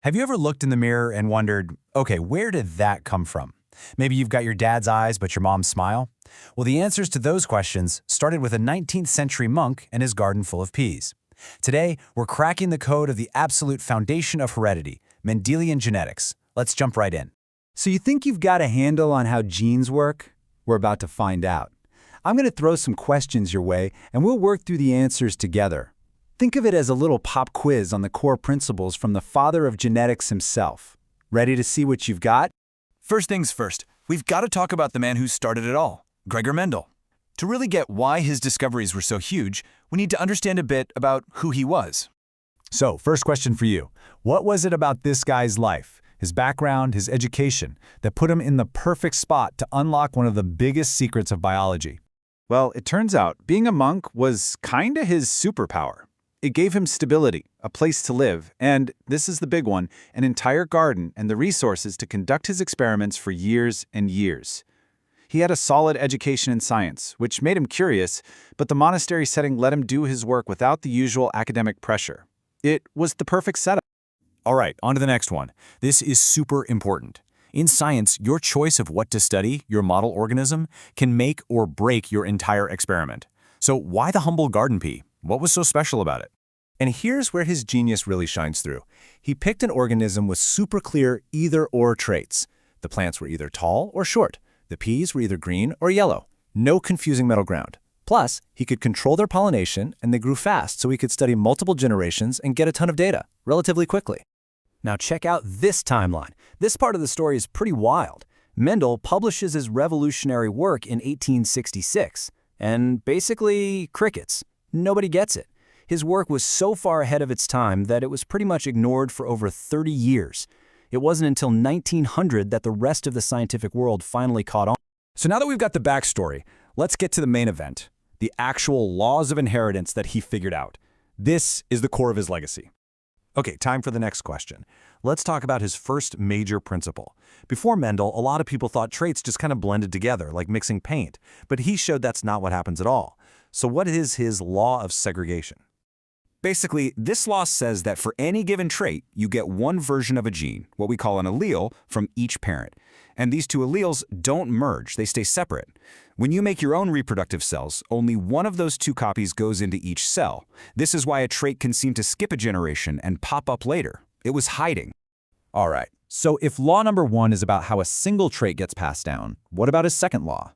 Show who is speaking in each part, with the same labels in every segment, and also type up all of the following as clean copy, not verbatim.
Speaker 1: Have you ever looked in the mirror and wondered, okay, where did that come from? Maybe you've got your dad's eyes but your mom's smile? Well, the answers to those questions started with a 19th century monk and his garden full of peas. Today, we're cracking the code of the absolute foundation of heredity, Mendelian genetics. Let's jump right in.
Speaker 2: So you think you've got a handle on how genes work? We're about to find out. I'm going to throw some questions your way, and we'll work through the answers together. Think of it as a little pop quiz on the core principles from the father of genetics himself. Ready to see what you've got?
Speaker 3: First things first, we've got to talk about the man who started it all, Gregor Mendel. To really get why his discoveries were so huge, we need to understand a bit about who he was.
Speaker 1: So, first question for you. What was it about this guy's life, his background, his education, that put him in the perfect spot to unlock one of the biggest secrets of biology?
Speaker 2: Well, it turns out being a monk was kinda his superpower. It gave him stability, a place to live, and, this is the big one, an entire garden and the resources to conduct his experiments for years and years. He had a solid education in science, which made him curious, but the monastery setting let him do his work without the usual academic pressure. It was the perfect setup.
Speaker 1: All right, on to the next one. This is super important. In science, your choice of what to study, your model organism, can make or break your entire experiment. So why the humble garden pea? What was so special about it?
Speaker 4: And here's where his genius really shines through. He picked an organism with super clear either-or traits. The plants were either tall or short. The peas were either green or yellow. No confusing middle ground. Plus, he could control their pollination, and they grew fast, so he could study multiple generations and get a ton of data relatively quickly.
Speaker 5: Now check out this timeline. This part of the story is pretty wild. Mendel publishes his revolutionary work in 1866, and basically crickets. Nobody gets it. His work was so far ahead of its time that it was pretty much ignored for over 30 years. It wasn't until 1900 that the rest of the scientific world finally caught on.
Speaker 1: So now that we've got the backstory, let's get to the main event, the actual laws of inheritance that he figured out. This is the core of his legacy. Okay, time for the next question. Let's talk about his first major principle. Before Mendel, a lot of people thought traits just kind of blended together, like mixing paint, but he showed that's not what happens at all. So what is his law of segregation? Basically, this law says that for any given trait, you get one version of a gene, what we call an allele, from each parent. And these two alleles don't merge, they stay separate. When you make your own reproductive cells, only one of those two copies goes into each cell. This is why a trait can seem to skip a generation and pop up later. It was hiding.
Speaker 4: All right, so if law number one is about how a single trait gets passed down, what about his second law?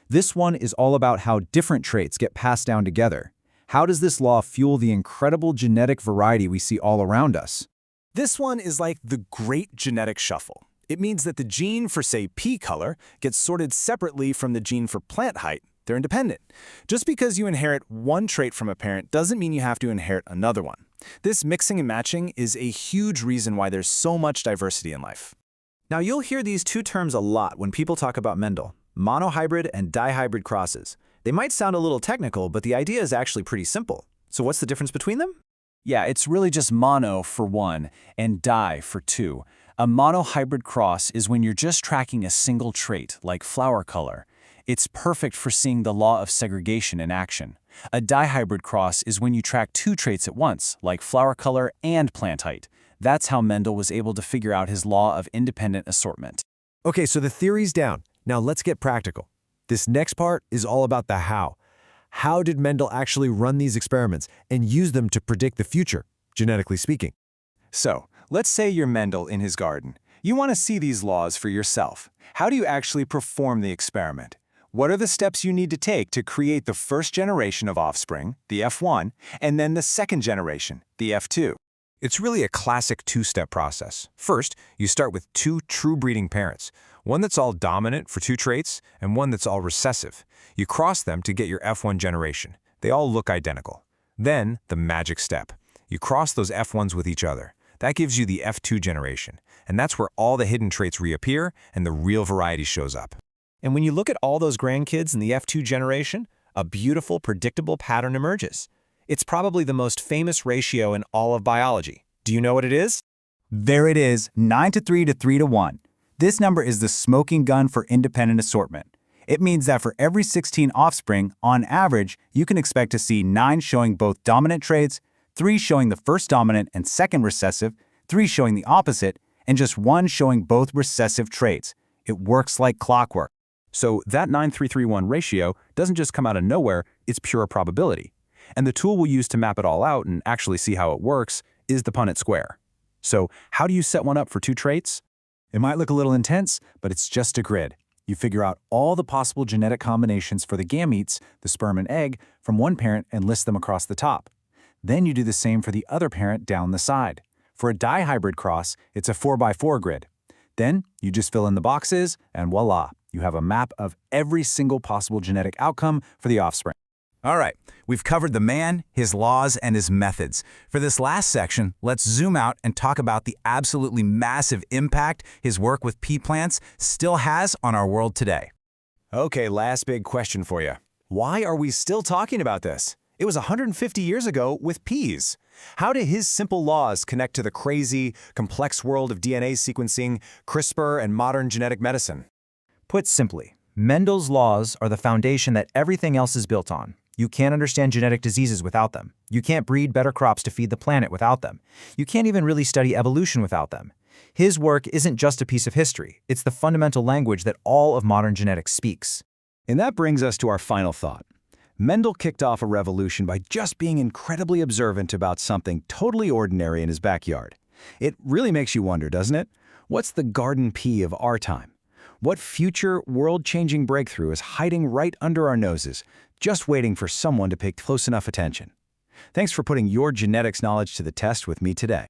Speaker 4: This one is all about how different traits get passed down together. How does this law fuel the incredible genetic variety we see all around us?
Speaker 5: This one is like the great genetic shuffle. It means that the gene for, say, pea color gets sorted separately from the gene for plant height. They're independent. Just because you inherit one trait from a parent doesn't mean you have to inherit another one. This mixing and matching is a huge reason why there's so much diversity in life.
Speaker 4: Now you'll hear these two terms a lot when people talk about Mendel, monohybrid and dihybrid crosses. They might sound a little technical, but the idea is actually pretty simple. So what's the difference between them?
Speaker 5: Yeah, it's really just mono for one and di for two. A monohybrid cross is when you're just tracking a single trait, like flower color. It's perfect for seeing the law of segregation in action. A dihybrid cross is when you track two traits at once, like flower color and plant height. That's how Mendel was able to figure out his law of independent assortment.
Speaker 4: Okay, so the theory's down. Now let's get practical. This next part is all about the how. How did Mendel actually run these experiments and use them to predict the future, genetically speaking?
Speaker 5: So, let's say you're Mendel in his garden. You want to see these laws for yourself. How do you actually perform the experiment? What are the steps you need to take to create the first generation of offspring, the F1, and then the second generation, the F2?
Speaker 1: It's really a classic two-step process. First, you start with two true breeding parents, one that's all dominant for two traits and one that's all recessive. You cross them to get your F1 generation. They all look identical. Then, the magic step. You cross those F1s with each other. That gives you the F2 generation, and that's where all the hidden traits reappear and the real variety shows up.
Speaker 4: And when you look at all those grandkids in the F2 generation, a beautiful, predictable pattern emerges. It's probably the most famous ratio in all of biology. Do you know what it is?
Speaker 2: There it is, 9 to 3 to 3 to 1. This number is the smoking gun for independent assortment. It means that for every 16 offspring, on average, you can expect to see 9 showing both dominant traits, 3 showing the first dominant and second recessive, 3 showing the opposite, and just 1 showing both recessive traits. It works like clockwork.
Speaker 5: So that 9-3-3-1 ratio doesn't just come out of nowhere, it's pure probability. And the tool we'll use to map it all out and actually see how it works is the Punnett square. So how do you set one up for 2 traits?
Speaker 2: It might look a little intense, but it's just a grid. You figure out all the possible genetic combinations for the gametes, the sperm and egg, from one parent and list them across the top. Then you do the same for the other parent down the side. For a dihybrid cross, it's a 4x4 grid. Then you just fill in the boxes, and voila, you have a map of every single possible genetic outcome for the offspring.
Speaker 3: All right, we've covered the man, his laws, and his methods. For this last section, let's zoom out and talk about the absolutely massive impact his work with pea plants still has on our world today.
Speaker 1: Okay, last big question for you. Why are we still talking about this? It was 150 years ago with peas. How do his simple laws connect to the crazy, complex world of DNA sequencing, CRISPR, and modern genetic medicine?
Speaker 6: Put simply, Mendel's laws are the foundation that everything else is built on. You can't understand genetic diseases without them. You can't breed better crops to feed the planet without them. You can't even really study evolution without them. His work isn't just a piece of history. It's the fundamental language that all of modern genetics speaks.
Speaker 1: And that brings us to our final thought. Mendel kicked off a revolution by just being incredibly observant about something totally ordinary in his backyard. It really makes you wonder, doesn't it? What's the garden pea of our time? What future world-changing breakthrough is hiding right under our noses, just waiting for someone to pay close enough attention? Thanks for putting your genetics knowledge to the test with me today.